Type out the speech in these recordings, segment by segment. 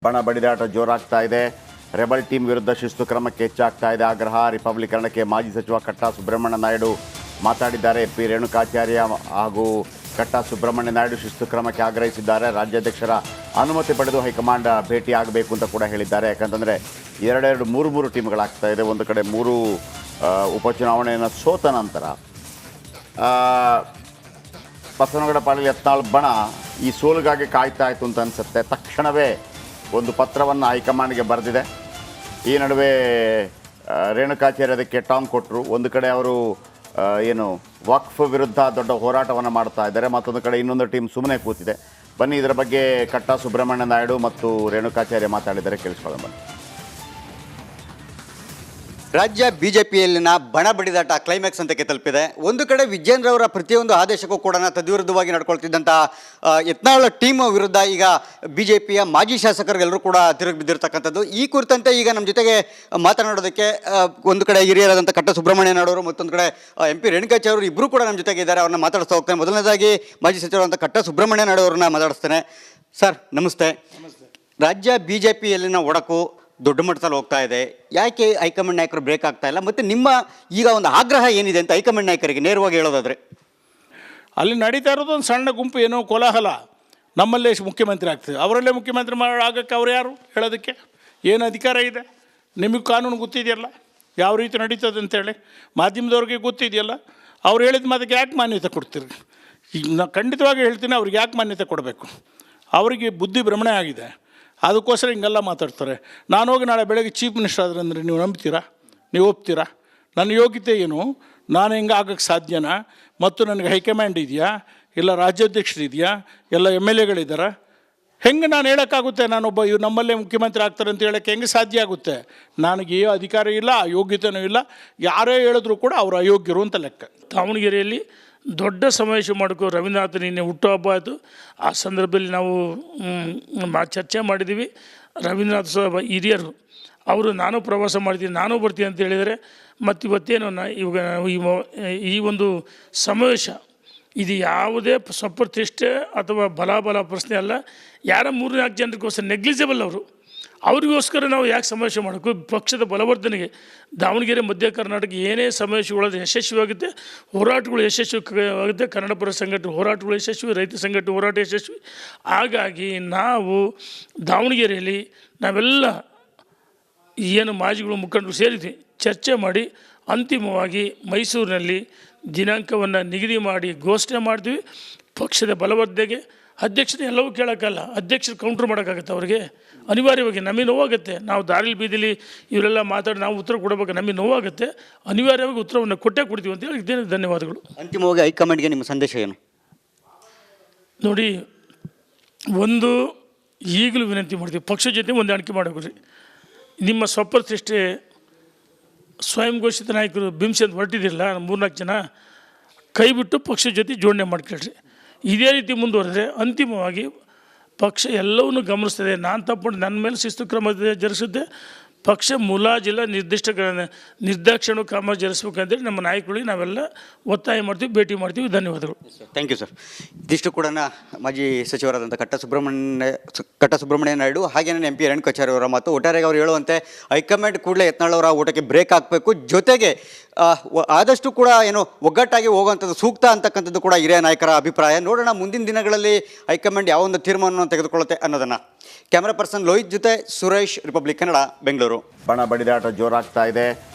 ಬಣ ಬಡಿದಾಟ ಜೋರಾಗ್ತಾ ಇದೆ. Rebel team ವಿರುದ್ಧ ಶಿಸ್ತು ಕ್ರಮಕ್ಕೆ ಹೆಚ್ಚಾಗ್ತಾ ಇದೆ ಆಗ್ರಹ. ರಿಪಬ್ಲಿಕರಣಕ್ಕೆ ಮಾಜಿ ಸಚಿವ ಕಟ್ಟಾ ಸುಬ್ರಹ್ಮಣ್ಯ ನಾಯ್ಡು ಮಾತಾಡಿದ್ದಾರೆ. ಪಿ ರೇಣುಕಾಚಾರ್ಯ ಹಾಗೂ ಕಟ್ಟಾ ಸುಬ್ರಹ್ಮಣ್ಯ ನಾಯ್ಡು ಶಿಸ್ತು ಕ್ರಮಕ್ಕೆ ಆಗ್ರಹಿಸಿದ್ದಾರೆ. ರಾಜ್ಯಾಧ್ಯಕ್ಷರ ಅನುಮತಿ ಪಡೆದು ಹೈಕಮಾಂಡ್ ಭೇಟಿ ಆಗಬೇಕು ಅಂತ ಕೂಡ ಹೇಳಿದ್ದಾರೆ. ಯಾಕಂತಂದರೆ ಎರಡೆರಡು ಮೂರು ಟೀಮ್ಗಳಾಗ್ತಾ ಇದೆ. ಒಂದು ಕಡೆ ಮೂರು ಉಪಚುನಾವಣೆಯನ್ನು ಸೋತ ನಂತರ ಬಸವನಗೌಡ ಪಾಟೀಲ್ ಯತ್ನಾಳ್ ಬಣ ಈ ಸೋಲಿಗಾಗಿ ಕಾಯ್ತಾ ಇತ್ತು ಅಂತ ಅನಿಸುತ್ತೆ. ತಕ್ಷಣವೇ ಒಂದು ಪತ್ರವನ್ನು ಹೈಕಮಾಂಡ್ಗೆ ಬರೆದಿದೆ. ಈ ನಡುವೆ ರೇಣುಕಾಚಾರ್ಯ ಅದಕ್ಕೆ ಟಾಂಗ್ ಕೊಟ್ಟರು. ಒಂದು ಕಡೆ ಅವರು ವಕ್ಫ್ ವಿರುದ್ಧ ದೊಡ್ಡ ಹೋರಾಟವನ್ನು ಮಾಡ್ತಾ ಇದ್ದಾರೆ, ಮತ್ತೊಂದು ಕಡೆ ಇನ್ನೊಂದು ಟೀಮ್ ಸುಮ್ಮನೆ ಕೂತಿದೆ. ಬನ್ನಿ ಇದರ ಬಗ್ಗೆ ಕಟ್ಟಾ ಸುಬ್ರಹ್ಮಣ್ಯ ನಾಯ್ಡು ಮತ್ತು ರೇಣುಕಾಚಾರ್ಯ ಮಾತಾಡಿದ್ದಾರೆ, ಕೇಳಿಸ್ಕೊಳ್ಳೋಣ ಬನ್ನಿ. ರಾಜ್ಯ ಬಿಜೆಪಿಯಲ್ಲಿನ ಬಣ ಬಡಿದಾಟ ಕ್ಲೈಮ್ಯಾಕ್ಸ್ ಹಂತಕ್ಕೆ ತಲುಪಿದೆ. ಒಂದು ಕಡೆ ವಿಜೇಂದ್ರ ಅವರ ಪ್ರತಿಯೊಂದು ಆದೇಶಕ್ಕೂ ಕೂಡ ತದ್ವಿರುದ್ಧವಾಗಿ ನಡ್ಕೊಳ್ತಿದ್ದಂಥ ಯತ್ನಾಳ್ ಟೀಮ್ ವಿರುದ್ಧ ಈಗ ಬಿಜೆಪಿಯ ಮಾಜಿ ಶಾಸಕರಿಗೆಲ್ಲರೂ ಕೂಡ ತಿರುಗಿ ಬಿದ್ದಿರ್ತಕ್ಕಂಥದ್ದು. ಈ ಕುರಿತಂತೆ ಈಗ ನಮ್ಮ ಜೊತೆಗೆ ಮಾತನಾಡೋದಕ್ಕೆ ಒಂದು ಕಡೆ ಹಿರಿಯರಾದಂಥ ಕಟ್ಟಾ ಸುಬ್ರಹ್ಮಣ್ಯ ನಾಯ್ಡು ಅವರು, ಮತ್ತೊಂದು ಕಡೆ MP ರೇಣುಕಾಚಾರ್ಯ ಅವರು ಇಬ್ಬರು ಕೂಡ ನಮ್ಮ ಜೊತೆಗೆ ಇದ್ದಾರೆ. ಅವ್ರನ್ನ ಮಾತಾಡಿಸ್ತಾ ಹೋಗ್ತೇನೆ. ಮೊದಲನೇದಾಗಿ ಮಾಜಿ ಸಚಿವರಾದಂಥ ಕಟ್ಟಾ ಸುಬ್ರಹ್ಮಣ್ಯ ನಾಯ್ಡು ಅವ್ರನ್ನ ಮಾತಾಡಿಸ್ತೇನೆ. ಸರ್ ನಮಸ್ತೆ. ರಾಜ್ಯ ಬಿಜೆಪಿಯಲ್ಲಿನ ಒಡಕು ದೊಡ್ಡ ಮಟ್ಟದಲ್ಲಿ ಹೋಗ್ತಾ ಇದೆ. ಯಾಕೆ ಹೈಕಮಾಂಡ್ ನಾಯಕರು ಬ್ರೇಕ್ ಆಗ್ತಾ ಇಲ್ಲ? ಮತ್ತು ನಿಮ್ಮ ಈಗ ಒಂದು ಆಗ್ರಹ ಏನಿದೆ ಅಂತ ಹೈಕಮಾಂಡ್ ನಾಯಕರಿಗೆ ನೇರವಾಗಿ ಹೇಳೋದಾದರೆ? ಅಲ್ಲಿ ನಡೀತಾ ಇರೋದು ಒಂದು ಸಣ್ಣ ಗುಂಪು, ಏನೋ ಕೋಲಾಹಲ. ನಮ್ಮಲ್ಲೇ ಮುಖ್ಯಮಂತ್ರಿ ಆಗ್ತದೆ, ಅವರಲ್ಲೇ ಮುಖ್ಯಮಂತ್ರಿ ಆಗೋಕ್ಕೆ ಅವ್ರು ಯಾರು ಹೇಳೋದಕ್ಕೆ? ಏನು ಅಧಿಕಾರ ಇದೆ? ನಿಮಗೆ ಕಾನೂನು ಗೊತ್ತಿದೆಯಲ್ಲ ಯಾವ ರೀತಿ ನಡೀತದೆ ಅಂತೇಳಿ, ಮಾಧ್ಯಮದವ್ರಿಗೆ ಗೊತ್ತಿದೆಯಲ್ಲ. ಅವ್ರು ಹೇಳಿದ ಮಾತಿಗೆ ಯಾಕೆ ಮಾನ್ಯತೆ ಕೊಡ್ತೀರಿ? ಈಗ ನಾನು ಖಂಡಿತವಾಗಿ ಹೇಳ್ತೀನಿ, ಅವ್ರಿಗೆ ಯಾಕೆ ಮಾನ್ಯತೆ ಕೊಡಬೇಕು? ಅವರಿಗೆ ಬುದ್ಧಿ ಭ್ರಮಣೆ ಆಗಿದೆ, ಅದಕ್ಕೋಸ್ಕರ ಹಿಂಗೆಲ್ಲ ಮಾತಾಡ್ತಾರೆ. ನಾನು ಹೋಗಿ ನಾಳೆ ಬೆಳಗ್ಗೆ ಚೀಫ್ ಮಿನಿಸ್ಟರ್ ಆದ್ರೆ ಅಂದರೆ ನೀವು ನಂಬ್ತೀರಾ? ನೀವು ಒಪ್ತೀರಾ? ನನ್ನ ಯೋಗ್ಯತೆ ಏನು? ನಾನು ಹೆಂಗೆ ಆಗೋಕ್ಕೆ ಸಾಧ್ಯನಾ? ಮತ್ತು ನನಗೆ ಹೈಕಮಾಂಡ್ ಇದೆಯಾ, ಇಲ್ಲ ರಾಜ್ಯಾಧ್ಯಕ್ಷರು ಇದೆಯಾ, ಎಲ್ಲ MLAಗಳಿದ್ದಾರೆ? ಹೆಂಗೆ ನಾನು ಹೇಳೋಕ್ಕಾಗುತ್ತೆ? ನಾನೊಬ್ಬ ನಮ್ಮಲ್ಲೇ ಮುಖ್ಯಮಂತ್ರಿ ಆಗ್ತಾರೆ ಅಂತ ಹೇಳೋಕ್ಕೆ ಹೆಂಗೆ ಸಾಧ್ಯ ಆಗುತ್ತೆ? ನನಗೆ ಅಧಿಕಾರ ಇಲ್ಲ, ಯೋಗ್ಯತೆಯೂ ಇಲ್ಲ. ಯಾರೇ ಹೇಳಿದ್ರು ಕೂಡ ಅವರು ಅಯೋಗ್ಯರು ಅಂತ ಲೆಕ್ಕ. ದಾವಣಗೆರೆಯಲ್ಲಿ ದೊಡ್ಡ ಸಮಾವೇಶ ಮಾಡ್ಕೋ, ರವೀಂದ್ರನಾಥ್ ನಿನ್ನೆ ಹುಟ್ಟುಹಬ್ಬ ಆಯಿತು. ಆ ಸಂದರ್ಭದಲ್ಲಿ ನಾವು ಚರ್ಚೆ ಮಾಡಿದ್ದೀವಿ. ರವೀಂದ್ರನಾಥ್ ಸಾಹೇಬ ಹಿರಿಯರು ಅವರು, ನಾನು ಪ್ರವಾಸ ಮಾಡ್ತೀನಿ, ನಾನು ಬರ್ತೀನಿ ಅಂತ ಹೇಳಿದರೆ, ಮತ್ತು ಇವತ್ತೇನು ಇವಾಗ ಈ ಒಂದು ಸಮಾವೇಶ ಇದು ಯಾವುದೇ ಸ್ವಪ್ರತಿಷ್ಠೆ ಅಥವಾ ಬಲಾಬಲ ಪ್ರಶ್ನೆ ಅಲ್ಲ. ಯಾರ 3-4 ಜನರಿಗೋಸ್ಕರ ನೆಗ್ಲಿಜಿಬಲ್ ಅವರಿಗೋಸ್ಕರ ನಾವು ಯಾಕೆ ಸಮಾವೇಶ ಮಾಡಬೇಕು? ಪಕ್ಷದ ಬಲವರ್ಧನೆಗೆ ದಾವಣಗೆರೆ ಮಧ್ಯ ಕರ್ನಾಟಕ ಏನೇ ಸಮಾವೇಶಗಳದ್ದು ಯಶಸ್ವಿಯಾಗುತ್ತೆ, ಹೋರಾಟಗಳು ಯಶಸ್ವಿಯಾಗುತ್ತೆ. ಕನ್ನಡ ಪರ ಸಂಘಟನೆ ಹೋರಾಟಗಳು ಯಶಸ್ವಿ, ರೈತ ಸಂಘಟನೆ ಹೋರಾಟ ಯಶಸ್ವಿ. ಹಾಗಾಗಿ ನಾವು ದಾವಣಗೆರೆಯಲ್ಲಿ ನಾವೆಲ್ಲ ಏನು ಮಾಜಿಗಳು ಮುಖಂಡರು ಸೇರಿದ್ವಿ, ಚರ್ಚೆ ಮಾಡಿ ಅಂತಿಮವಾಗಿ ಮೈಸೂರಿನಲ್ಲಿ ದಿನಾಂಕವನ್ನು ನಿಗದಿ ಮಾಡಿ ಘೋಷಣೆ ಮಾಡ್ತೀವಿ. ಪಕ್ಷದ ಬಲವರ್ಧನೆಗೆ ಅಧ್ಯಕ್ಷತೆ ಎಲ್ಲವೂ ಕೇಳೋಕ್ಕಲ್ಲ, ಅಧ್ಯಕ್ಷರು ಕೌಂಟ್ರ್ ಮಾಡೋಕ್ಕಾಗತ್ತೆ. ಅವರಿಗೆ ಅನಿವಾರ್ಯವಾಗಿ ನಮಗೆ ನೋವಾಗುತ್ತೆ. ನಾವು ದಾರಿಲಿ ಬೀದಿಲಿ ಇವರೆಲ್ಲ ಮಾತಾಡಿ ನಾವು ಉತ್ತರ ಕೊಡಬೇಕು, ನಮಗೆ ನೋವಾಗುತ್ತೆ. ಅನಿವಾರ್ಯವಾಗಿ ಉತ್ತರವನ್ನು ಕೊಡ್ತೀವಿ ಅಂತ ಹೇಳಿ ಇದ್ದೇನೆ. ಧನ್ಯವಾದಗಳು. ಅಂತಿಮವಾಗಿ ಹೈಕಮಾಂಡ್ಗೆ ನಿಮ್ಮ ಸಂದೇಶ ಏನು? ನೋಡಿ, ಒಂದು ಈಗಲೂ ವಿನಂತಿ ಮಾಡ್ತೀವಿ, ಪಕ್ಷ ಜೊತೆ ಹೊಂದಾಣಿಕೆ ಮಾಡಬೇಕ್ರಿ. ನಿಮ್ಮ ಸ್ವಪ್ರತಿಷ್ಠೆ ಸ್ವಯಂ ಘೋಷಿತ ನಾಯಕರು ಬಿಂಸಂತ ಹೊರಟಿದ್ದಿಲ್ಲ 3-4 ಜನ, ಕೈ ಬಿಟ್ಟು ಪಕ್ಷದ ಜೊತೆ ಜೋಡಣೆ ಮಾಡ್ಕೊಳ್ರಿ. ಇದೇ ರೀತಿ ಮುಂದುವರೆದ್ರೆ ಅಂತಿಮವಾಗಿ ಪಕ್ಷ ಎಲ್ಲವನ್ನೂ ಗಮನಿಸ್ತದೆ. ನಾನು ತಪ್ಪು ನನ್ನ ಮೇಲೆ ಶಿಸ್ತು ಕ್ರಮ ಜರುಗಿಸುತ್ತೆ. ಪಕ್ಷ ಮುಲಾಜಿಲ್ಲ, ನಿರ್ದಾಕ್ಷಿಣ್ಯ ಕ್ರಮ ಜರುಗಿಸ್ಬೇಕಂತೇಳಿ ನಮ್ಮ ನಾಯಕರಿಗೆ ನಾವೆಲ್ಲ ಒತ್ತಾಯ ಮಾಡ್ತೀವಿ, ಭೇಟಿ ಮಾಡ್ತೀವಿ. ಧನ್ಯವಾದಗಳು. Thank you sir. ಇದಿಷ್ಟು ಕೂಡ ಮಾಜಿ ಸಚಿವರಾದಂಥ ಕಟ್ಟಾ ಸುಬ್ರಹ್ಮಣ್ಯ ನಾಯ್ಡು ಹಾಗೇನೇ MP ರೇಣುಕಾಚಾರ್ಯ ಅವರ ಮಾತು. ಒಟ್ಟಾರೆಯಾಗಿ ಅವರು ಹೇಳುವಂತೆ ಹೈಕಮಾಂಡ್ ಕೂಡಲೇ ಯತ್ನಾಳ್ ಅವರ ಊಟಕ್ಕೆ ಬ್ರೇಕ್ ಹಾಕಬೇಕು, ಜೊತೆಗೆ ಆದಷ್ಟು ಕೂಡ ಒಗ್ಗಟ್ಟಾಗಿ ಹೋಗುವಂಥದ್ದು ಸೂಕ್ತ ಅಂತಕ್ಕಂಥದ್ದು ಕೂಡ ಹಿರಿಯ ನಾಯಕರ ಅಭಿಪ್ರಾಯ. ನೋಡೋಣ ಮುಂದಿನ ದಿನಗಳಲ್ಲಿ ಹೈಕಮಾಂಡ್ ಯಾವ ಒಂದು ತೀರ್ಮಾನವನ್ನು ತೆಗೆದುಕೊಳ್ಳುತ್ತೆ ಅನ್ನೋದನ್ನು. ಕ್ಯಾಮ್ರಾ ಪರ್ಸನ್ ಲೋಹಿತ್ ಜೊತೆ ಸುರೇಶ್, ರಿಪಬ್ಲಿಕ್ ಕನ್ನಡ, ಬೆಂಗಳೂರು. ಬಣ ಬಡಿದಾಟ ಜೋರಾಗ್ತಾ ಇದೆ.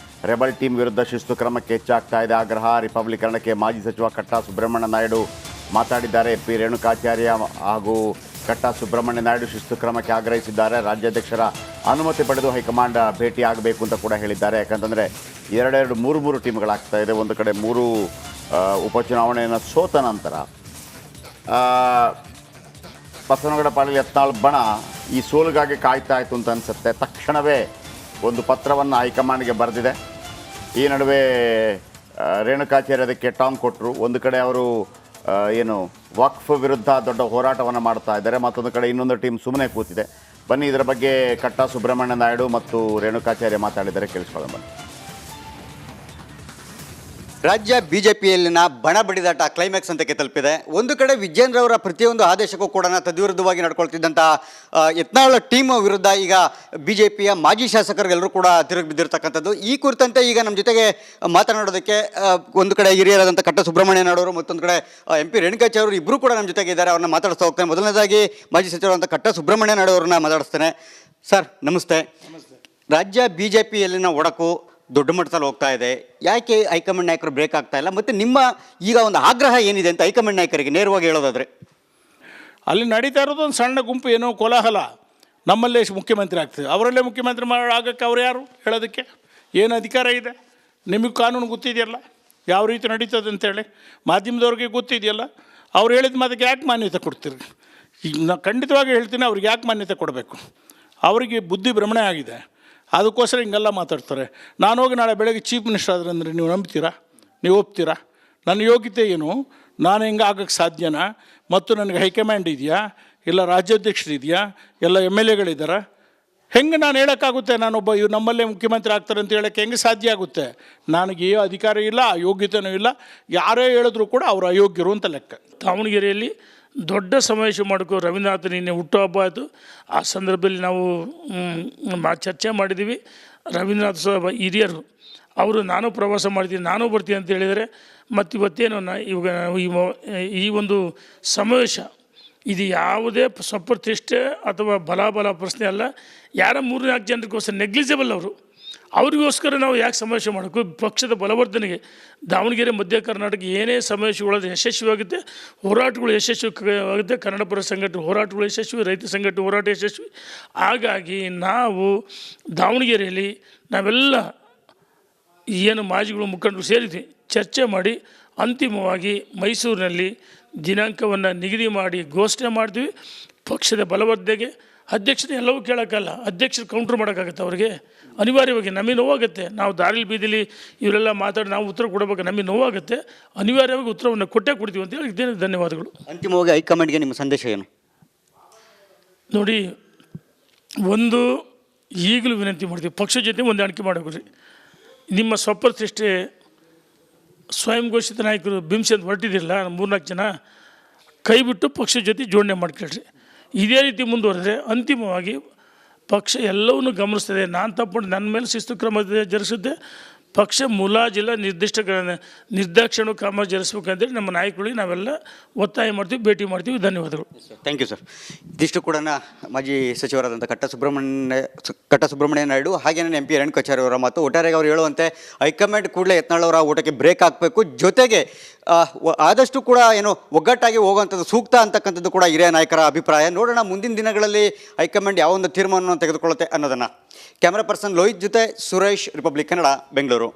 ರೆಬಲ್ ಟೀಮ್ ವಿರುದ್ಧ ಶಿಸ್ತು ಕ್ರಮಕ್ಕೆ ಹೆಚ್ಚಾಗ್ತಾ ಇದೆ ಆಗ್ರಹ. ರಿಪಬ್ಲಿಕರಣಕ್ಕೆ ಮಾಜಿ ಸಚಿವ ಕಟ್ಟಾ ಸುಬ್ರಹ್ಮಣ್ಯ ನಾಯ್ಡು ಮಾತಾಡಿದ್ದಾರೆ. ಪಿ ರೇಣುಕಾಚಾರ್ಯ ಹಾಗೂ ಕಟ್ಟಾ ಸುಬ್ರಹ್ಮಣ್ಯ ನಾಯ್ಡು ಶಿಸ್ತು ಕ್ರಮಕ್ಕೆ ಆಗ್ರಹಿಸಿದ್ದಾರೆ. ರಾಜ್ಯಾಧ್ಯಕ್ಷರ ಅನುಮತಿ ಪಡೆದು ಹೈಕಮಾಂಡ್ ಭೇಟಿ ಆಗಬೇಕು ಅಂತ ಕೂಡ ಹೇಳಿದ್ದಾರೆ. ಯಾಕಂತಂದರೆ ಎರಡೆರಡು ಮೂರು ಟೀಮ್ಗಳಾಗ್ತಾ ಇದೆ. ಒಂದು ಕಡೆ ಮೂರು ಉಪಚುನಾವಣೆಯನ್ನು ಸೋತ ನಂತರ ಬಸವನಗೌಡ ಪಾಟೀಲ್ ಯತ್ನಾಳ್ ಬಣ ಈ ಸೋಲಿಗಾಗಿ ಕಾಯ್ತಾ ಇತ್ತು ಅಂತ ಅನಿಸುತ್ತೆ. ತಕ್ಷಣವೇ ಒಂದು ಪತ್ರವನ್ನು ಹೈಕಮಾಂಡ್ಗೆ ಬರೆದಿದೆ. ಈ ನಡುವೆ ರೇಣುಕಾಚಾರ್ಯ ಅದಕ್ಕೆ ಟಾಂಗ್ ಕೊಟ್ಟರು. ಒಂದು ಕಡೆ ಅವರು ವಕ್ಫ್ ವಿರುದ್ಧ ದೊಡ್ಡ ಹೋರಾಟವನ್ನು ಮಾಡ್ತಾ ಇದ್ದಾರೆ, ಮತ್ತೊಂದು ಕಡೆ ಇನ್ನೊಂದು ಟೀಮ್ ಸುಮ್ಮನೆ ಕೂತಿದೆ. ಬನ್ನಿ ಇದರ ಬಗ್ಗೆ ಕಟ್ಟಾ ಸುಬ್ರಹ್ಮಣ್ಯ ನಾಯ್ಡು ಮತ್ತು ರೇಣುಕಾಚಾರ್ಯ ಮಾತಾಡಿದ್ದಾರೆ, ಕೇಳಿಸ್ಕೊಳ್ಳೋಣ ಬನ್ನಿ. ರಾಜ್ಯ ಬಿಜೆಪಿಯಲ್ಲಿನ ಬಣ ಬಡಿದಾಟ ಕ್ಲೈಮ್ಯಾಕ್ಸ್ ಹಂತಕ್ಕೆ ತಲುಪಿದೆ. ಒಂದು ಕಡೆ ವಿಜೇಂದ್ರ ಅವರ ಪ್ರತಿಯೊಂದು ಆದೇಶಕ್ಕೂ ಕೂಡ ತದ್ವಿರುದ್ಧವಾಗಿ ನಡ್ಕೊಳ್ತಿದ್ದಂಥ ಯತ್ನಾಳ್ ಟೀಮ್ ವಿರುದ್ಧ ಈಗ ಬಿಜೆಪಿಯ ಮಾಜಿ ಶಾಸಕರುಗೆಲ್ಲರೂ ಕೂಡ ತಿರುಗಿ ಬಿದ್ದಿರ್ತಕ್ಕಂಥದ್ದು. ಈ ಕುರಿತಂತೆ ಈಗ ನಮ್ಮ ಜೊತೆಗೆ ಮಾತನಾಡೋದಕ್ಕೆ ಒಂದು ಕಡೆ ಹಿರಿಯರಾದಂಥ ಕಟ್ಟ ಸುಬ್ರಹ್ಮಣ್ಯ ನಾಡವರು, ಮತ್ತೊಂದು ಕಡೆ MP ರೇಣುಕಾಚಾರ್ಯವರು ಇಬ್ಬರು ಕೂಡ ನಮ್ಮ ಜೊತೆಗೆ ಇದ್ದಾರೆ. ಅವ್ರನ್ನ ಮಾತಾಡಿಸ್ತಾ ಹೋಗ್ತೇನೆ. ಮೊದಲನೇದಾಗಿ ಮಾಜಿ ಸಚಿವರಾದಂಥ ಕಟ್ಟ ಸುಬ್ರಹ್ಮಣ್ಯ ನಾಡವ್ರನ್ನ ಮಾತಾಡಿಸ್ತೇನೆ. ಸರ್ ನಮಸ್ತೆ. ರಾಜ್ಯ ಬಿಜೆಪಿಯಲ್ಲಿನ ಒಡಕು ದೊಡ್ಡ ಮಟ್ಟದಲ್ಲಿ ಹೋಗ್ತಾ ಇದೆ. ಯಾಕೆ ಹೈಕಮಾಂಡ್ ನಾಯಕರು ಬ್ರೇಕ್ ಆಗ್ತಾ ಇಲ್ಲ? ಮತ್ತು ನಿಮ್ಮ ಈಗ ಒಂದು ಆಗ್ರಹ ಏನಿದೆ ಅಂತ ಹೈಕಮಾಂಡ್ ನಾಯಕರಿಗೆ ನೇರವಾಗಿ ಹೇಳೋದಾದ್ರೆ? ಅಲ್ಲಿ ನಡೀತಾ ಇರೋದು ಒಂದು ಸಣ್ಣ ಗುಂಪು ಏನೋ ಕೋಲಾಹಲ. ನಮ್ಮಲ್ಲೇ ಮುಖ್ಯಮಂತ್ರಿ ಆಗ್ತದೆ, ಅವರಲ್ಲೇ ಮುಖ್ಯಮಂತ್ರಿ ಆಗಕ್ಕೆ ಅವ್ರು ಯಾರು ಹೇಳೋದಕ್ಕೆ? ಏನು ಅಧಿಕಾರ ಇದೆ? ನಿಮಗೆ ಕಾನೂನು ಗೊತ್ತಿದೆಯಲ್ಲ ಯಾವ ರೀತಿ ನಡೀತದೆ ಅಂತೇಳಿ, ಮಾಧ್ಯಮದವ್ರಿಗೆ ಗೊತ್ತಿದೆಯಲ್ಲ. ಅವ್ರು ಹೇಳಿದ ಮಾತಿಗೆ ಯಾಕೆ ಮಾನ್ಯತೆ ಕೊಡ್ತೀರಿ? ಈಗ ನಾನು ಖಂಡಿತವಾಗಿ ಹೇಳ್ತೀನಿ, ಅವ್ರಿಗೆ ಯಾಕೆ ಮಾನ್ಯತೆ ಕೊಡಬೇಕು? ಅವರಿಗೆ ಬುದ್ಧಿ ಭ್ರಮಣೆ ಆಗಿದೆ, ಅದಕ್ಕೋಸ್ಕರ ಹಿಂಗೆಲ್ಲ ಮಾತಾಡ್ತಾರೆ. ನಾನು ಹೋಗಿ ನಾಳೆ ಬೆಳಗ್ಗೆ ಚೀಫ್ ಮಿನಿಸ್ಟರ್ ಆದ್ರೆ ಅಂದರೆ ನೀವು ನಂಬ್ತೀರಾ? ನೀವು ಒಪ್ತೀರಾ? ನನ್ನ ಯೋಗ್ಯತೆ ಏನು? ನಾನು ಹೆಂಗೆ ಆಗೋಕ್ಕೆ ಸಾಧ್ಯನಾ? ಮತ್ತು ನನಗೆ ಹೈಕಮಾಂಡ್ ಇದೆಯಾ, ಇಲ್ಲ ರಾಜ್ಯಾಧ್ಯಕ್ಷರಿದೆಯಾ, ಎಲ್ಲ MLAಗಳಿದ್ದಾರಾ? ಹೆಂಗೆ ನಾನು ಹೇಳೋಕ್ಕಾಗುತ್ತೆ? ನಾನೊಬ್ಬ ಇವ್ರು ನಮ್ಮಲ್ಲೇ ಮುಖ್ಯಮಂತ್ರಿ ಆಗ್ತಾರೆ ಅಂತ ಹೇಳೋಕ್ಕೆ ಹೆಂಗೆ ಸಾಧ್ಯ ಆಗುತ್ತೆ? ನನಗೆ ಏನೂ ಅಧಿಕಾರ ಇಲ್ಲ, ಯೋಗ್ಯತೆಯೂ ಇಲ್ಲ. ಯಾರೇ ಹೇಳಿದ್ರು ಕೂಡ ಅವರು ಅಯೋಗ್ಯರು ಅಂತ ಲೆಕ್ಕ. ದಾವಣಗೆರೆಯಲ್ಲಿ ದೊಡ್ಡ ಸಮಾವೇಶ ಮಾಡ್ಕೋ ರವೀಂದ್ರನಾಥ್ ನಿನ್ನೆ ಹುಟ್ಟುಹಬ್ಬ ಆಯಿತು. ಆ ಸಂದರ್ಭದಲ್ಲಿ ನಾವು ಚರ್ಚೆ ಮಾಡಿದ್ದೀವಿ. ರವೀಂದ್ರನಾಥ್ ಹಿರಿಯರು ಅವರು ನಾನು ಪ್ರವಾಸ ಮಾಡ್ತೀನಿ, ನಾನು ಬರ್ತೀನಿ ಅಂತ ಹೇಳಿದರೆ, ಮತ್ತು ಇವತ್ತೇನು ಇವಾಗ ಈ ಒಂದು ಸಮಾವೇಶ ಇದು ಯಾವುದೇ ಸ್ವಪ್ರತಿಷ್ಠೆ ಅಥವಾ ಬಲಾಬಲ ಪ್ರಶ್ನೆ ಅಲ್ಲ. ಯಾರ 3-4 ಜನರಿಗೋಸ್ಕರ ನೆಗ್ಲಿಜಿಬಲ್ ಅವ್ರಿಗೋಸ್ಕರ ನಾವು ಯಾಕೆ ಸಮಾವೇಶ ಮಾಡಬೇಕು? ಪಕ್ಷದ ಬಲವರ್ಧನೆಗೆ ದಾವಣಗೆರೆ ಮಧ್ಯ ಕರ್ನಾಟಕ ಏನೇ ಸಮಾವೇಶಗಳಾದ ಯಶಸ್ವಿಯಾಗುತ್ತೆ, ಹೋರಾಟಗಳು ಯಶಸ್ವಿಯಾಗುತ್ತೆ. ಕನ್ನಡ ಪರ ಸಂಘಟನೆ ಹೋರಾಟಗಳು ಯಶಸ್ವಿ, ರೈತ ಸಂಘಟನೆ ಹೋರಾಟ ಯಶಸ್ವಿ. ಹಾಗಾಗಿ ನಾವು ದಾವಣಗೆರೆಯಲ್ಲಿ ನಾವೆಲ್ಲ ಏನು ಮಾಜಿಗಳು ಮುಖಂಡರು ಸೇರಿದ್ವಿ, ಚರ್ಚೆ ಮಾಡಿ ಅಂತಿಮವಾಗಿ ಮೈಸೂರಿನಲ್ಲಿ ದಿನಾಂಕವನ್ನು ನಿಗದಿ ಮಾಡಿ ಘೋಷಣೆ ಮಾಡ್ತೀವಿ. ಪಕ್ಷದ ಬಲವರ್ಧನೆಗೆ ಅಧ್ಯಕ್ಷರು ಎಲ್ಲವೂ ಕೇಳೋಕ್ಕಲ್ಲ, ಅಧ್ಯಕ್ಷರು ಕೌಂಟ್ರ್ ಮಾಡೋಕ್ಕಾಗತ್ತೆ. ಅವ್ರಿಗೆ ಅನಿವಾರ್ಯವಾಗಿ ನಮಗೆ ನೋವಾಗುತ್ತೆ. ನಾವು ದಾರಿಲಿ ಬೀದಿಲಿ ಇವರೆಲ್ಲ ಮಾತಾಡಿ ನಾವು ಉತ್ತರ ಕೊಡಬೇಕು, ನಮಗೆ ನೋವಾಗುತ್ತೆ. ಅನಿವಾರ್ಯವಾಗಿ ಉತ್ತರವನ್ನು ಕೊಟ್ಟೇ ಕೊಡ್ತೀವಿ ಅಂತ ಹೇಳಿ ಇದ್ದೇನೆ. ಧನ್ಯವಾದಗಳು. ಅಂತಿಮವಾಗಿ ಹೈಕಮಾಂಡ್ಗೆ ನಿಮ್ಮ ಸಂದೇಶ ಏನು? ನೋಡಿ, ಒಂದು ಈಗಲೂ ವಿನಂತಿ ಮಾಡ್ತೀವಿ, ಪಕ್ಷ ಜೊತೆ ಹೊಂದಾಣಿಕೆ ಮಾಡಬೇಕು ರೀ. ನಿಮ್ಮ ಸ್ವಪ್ರತಿಷ್ಠೆ ಸ್ವಯಂ ಘೋಷಿತ ನಾಯಕರು ಬಿಂಸಿ ಅಂತ ಹೊರಟಿದಿರಲ್ಲ 3-4 ಜನ, ಕೈ ಬಿಟ್ಟು ಪಕ್ಷದ ಜೊತೆ ಜೋಡಣೆ ಮಾಡ್ಕೊಳ್ರಿ. ಇದೇ ರೀತಿ ಮುಂದುವರೆದ್ರೆ ಅಂತಿಮವಾಗಿ ಪಕ್ಷ ಎಲ್ಲವನ್ನೂ ಗಮನಿಸ್ತದೆ. ನಾನು ತಪ್ಪು ನನ್ನ ಮೇಲೆ ಶಿಸ್ತು ಕ್ರಮ ಜರುಗಿಸುತ್ತೆ. ಪಕ್ಷ ಮುಲಾಜಿಲ್ಲ, ನಿರ್ದಾಕ್ಷಿಣ್ಯ ಕ್ರಮ ಜರುಗಿಸ್ಬೇಕಂತೇಳಿ ನಮ್ಮ ನಾಯಕರಿಗೆ ನಾವೆಲ್ಲ ಒತ್ತಾಯ ಮಾಡ್ತೀವಿ, ಭೇಟಿ ಮಾಡ್ತೀವಿ. ಧನ್ಯವಾದಗಳು. Thank you sir. ಇದಿಷ್ಟು ಕೂಡ ಮಾಜಿ ಸಚಿವರಾದಂಥ ಕಟ್ಟ ಸುಬ್ರಹ್ಮಣ್ಯ ನಾಯ್ಡು ಹಾಗೆಯೇ MP ರೇಣುಕಾಚಾರ್ಯ ಅವರ ಮಾತು. ಒಟ್ಟಾರೆಯಾಗಿ ಅವರು ಹೇಳುವಂತೆ ಹೈಕಮಾಂಡ್ ಕೂಡಲೇ ಯತ್ನಾಳ್ ಅವರ ಊಟಕ್ಕೆ ಬ್ರೇಕ್ ಹಾಕಬೇಕು, ಜೊತೆಗೆ ಆದಷ್ಟು ಕೂಡ ಏನು ಒಗ್ಗಟ್ಟಾಗಿ ಹೋಗುವಂಥದ್ದು ಸೂಕ್ತ ಅಂತಕ್ಕಂಥದ್ದು ಕೂಡ ಹಿರಿಯ ನಾಯಕರ ಅಭಿಪ್ರಾಯ. ನೋಡೋಣ ಮುಂದಿನ ದಿನಗಳಲ್ಲಿ ಹೈಕಮಾಂಡ್ ಯಾವ ಒಂದು ತೀರ್ಮಾನವನ್ನು ತೆಗೆದುಕೊಳ್ಳುತ್ತೆ ಅನ್ನೋದನ್ನು. ಕ್ಯಾಮರಾ ಪರ್ಸನ್ ಲೋಹಿತ್ ಜೊತೆ ಸುರೇಶ್, ರಿಪಬ್ಲಿಕ್ ಕನ್ನಡ, ಬೆಂಗಳೂರು.